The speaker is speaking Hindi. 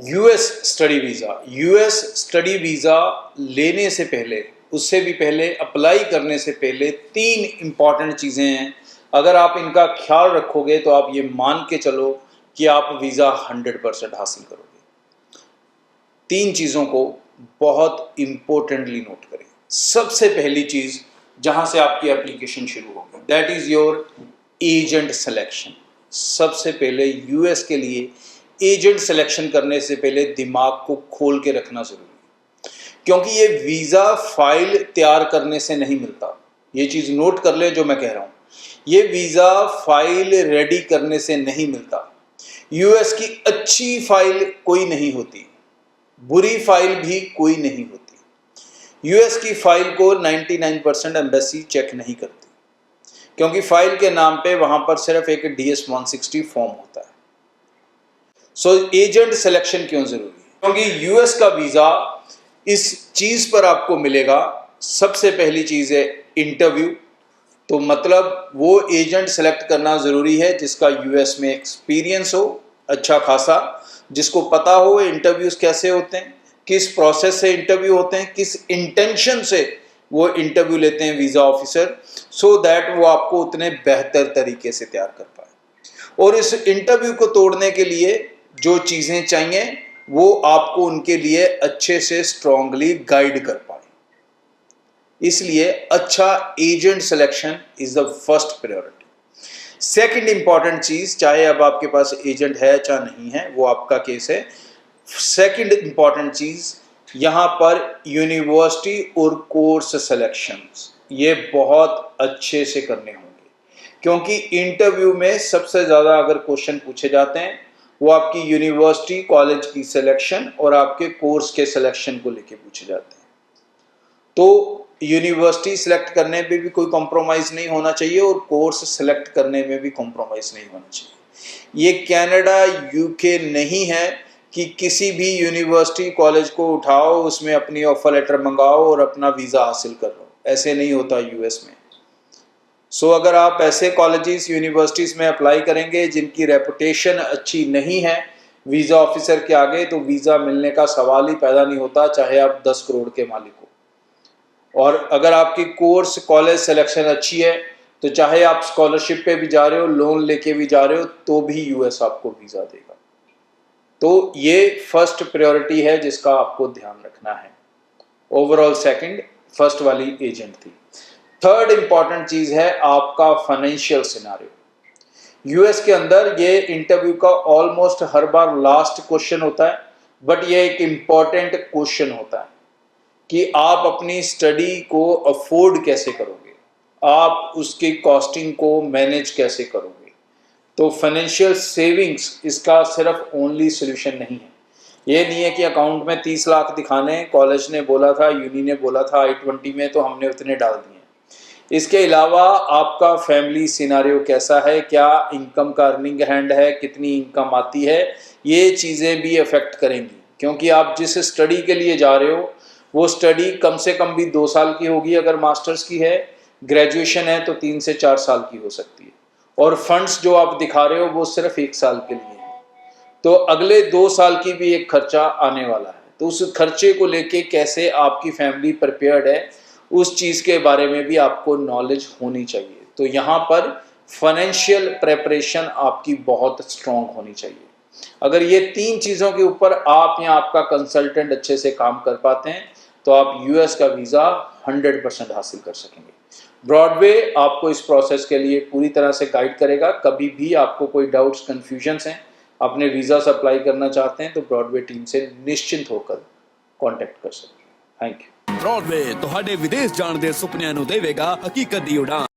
US study visa. US study visa लेने से पहले, उससे भी पहले, अप्लाई करने से पहले 3 इम्पॉर्टेंट चीज़ें हैं। अगर आप इनका ख्याल रखोगे तो आप ये मान के चलो कि आप वीज़ा 100% हासिल करोगे। 3 चीज़ों को बहुत इम्पोर्टेंटली नोट करें। सबसे पहली चीज़ जहाँ से आपकी एप्लीकेशन शुरू होगी, that is your agent selection. सबसे पहले यूएस के लिए एजेंट सिलेक्शन करने से पहले दिमाग को खोल के रखना ज़रूरी है, क्योंकि ये वीज़ा फाइल तैयार करने से नहीं मिलता। ये चीज़ नोट कर ले जो मैं कह रहा हूँ, ये वीज़ा फाइल रेडी करने से नहीं मिलता। यूएस की अच्छी फाइल कोई नहीं होती, बुरी फाइल भी कोई नहीं होती। यूएस की फाइल को 99% एम्बेसी चेक नहीं करती, क्योंकि फाइल के नाम पे वहाँ पर सिर्फ एक DS-160 फॉर्म होता है। सो एजेंट सिलेक्शन क्यों जरूरी है? क्योंकि यूएस का वीज़ा इस चीज़ पर आपको मिलेगा। सबसे पहली चीज़ है इंटरव्यू। तो मतलब वो एजेंट सेलेक्ट करना ज़रूरी है जिसका यूएस में एक्सपीरियंस हो अच्छा खासा, जिसको पता हो इंटरव्यूज़ कैसे होते हैं, किस प्रोसेस से इंटरव्यू होते हैं, किस इंटेंशन से वो इंटरव्यू लेते हैं वीज़ा ऑफिसर, सो दैट वो आपको उतने बेहतर तरीके से तैयार कर पाए। और इस इंटरव्यू को तोड़ने के लिए जो चीज़ें चाहिए वो आपको उनके लिए अच्छे से स्ट्रांगली गाइड कर पाए। इसलिए अच्छा agent selection is the first priority. Second important चीज़, चाहे अब आपके पास एजेंट है चाहे नहीं है, वो आपका केस है। सेकंड इंपॉर्टेंट चीज़ यहाँ पर यूनिवर्सिटी और कोर्स सिलेक्शंस, ये बहुत अच्छे से करने होंगे, क्योंकि इंटरव्यू में सबसे ज़्यादा अगर क्वेश्चन पूछे जाते हैं वो आपकी यूनिवर्सिटी कॉलेज की सिलेक्शन और आपके कोर्स के सिलेक्शन को लेके पूछे जाते हैं। तो यूनिवर्सिटी सिलेक्ट करने पे भी कोई कॉम्प्रोमाइज़ नहीं होना चाहिए और कोर्स सिलेक्ट करने में भी कॉम्प्रोमाइज़ नहीं होना चाहिए। ये कनाडा यूके नहीं है कि किसी भी यूनिवर्सिटी कॉलेज को उठाओ, उसमें अपनी ऑफर लेटर मंगाओ और अपना वीज़ा हासिल कर लो। ऐसे नहीं होता यूएस में। सो अगर आप ऐसे कॉलेजेस यूनिवर्सिटीज़ में अप्लाई करेंगे जिनकी रेपुटेशन अच्छी नहीं है वीज़ा ऑफिसर के आगे, तो वीज़ा मिलने का सवाल ही पैदा नहीं होता, चाहे आप 10 करोड़ के मालिक हो। और अगर आपकी कोर्स कॉलेज सिलेक्शन अच्छी है तो चाहे आप स्कॉलरशिप पे भी जा रहे हो, लोन लेके भी जा रहे हो, तो भी यूएस आपको वीज़ा देगा। तो ये फर्स्ट प्रायोरिटी है जिसका आपको ध्यान रखना है। ओवरऑल सेकंड, फर्स्ट वाली एजेंट थी। थर्ड इंपॉर्टेंट चीज़ है आपका फाइनेंशियल सिनारियो। यूएस के अंदर ये इंटरव्यू का ऑलमोस्ट हर बार लास्ट क्वेश्चन होता है, बट ये एक इम्पॉर्टेंट क्वेश्चन होता है कि आप अपनी स्टडी को अफोर्ड कैसे करोगे, आप उसकी कॉस्टिंग को मैनेज कैसे करोगे। तो फाइनेंशियल सेविंग्स इसका सिर्फ ओनली सोल्यूशन नहीं है। ये नहीं है कि अकाउंट में 30 लाख दिखाने, कॉलेज ने बोला था, यूनी ने बोला था I-20 में, तो हमने उतने डाल दिए। इसके अलावा आपका फैमिली सिनारियो कैसा है, क्या इनकम का अर्निंग हैंड है, कितनी इनकम आती है, ये चीज़ें भी अफेक्ट करेंगी। क्योंकि आप जिस स्टडी के लिए जा रहे हो वो स्टडी कम से कम भी 2 साल की होगी अगर मास्टर्स की है, ग्रेजुएशन है तो 3 से 4 साल की हो सकती है, और फंड्स जो आप दिखा रहे हो वो सिर्फ 1 साल के लिए है। तो अगले 2 साल की भी एक खर्चा आने वाला है। तो उस खर्चे को लेके कैसे आपकी फैमिली प्रिपेयर्ड है, उस चीज़ के बारे में भी आपको नॉलेज होनी चाहिए। तो यहाँ पर फाइनेंशियल प्रेपरेशन आपकी बहुत स्ट्रॉन्ग होनी चाहिए। अगर ये 3 चीज़ों के ऊपर आप या आपका कंसल्टेंट अच्छे से काम कर पाते हैं तो आप यूएस का वीज़ा 100% हासिल कर सकेंगे। ब्रॉडवे आपको इस प्रोसेस के लिए पूरी तरह से गाइड करेगा। कभी भी आपको कोई डाउट्स, कन्फ्यूजन्स हैं, अपने वीज़ा से अप्लाई करना चाहते हैं तो ब्रॉडवे टीम से निश्चिंत होकर कॉन्टैक्ट कर सकते हैं। Thank you. ब्रॉडवे ਤੁਹਾਡੇ ਵਿਦੇਸ਼ ਜਾਣ ਦੇ ਸੁਪਨਿਆਂ ਨੂੰ ਦੇਵੇਗਾ ਹਕੀਕਤ ਦੀ ਉਡਾਨ।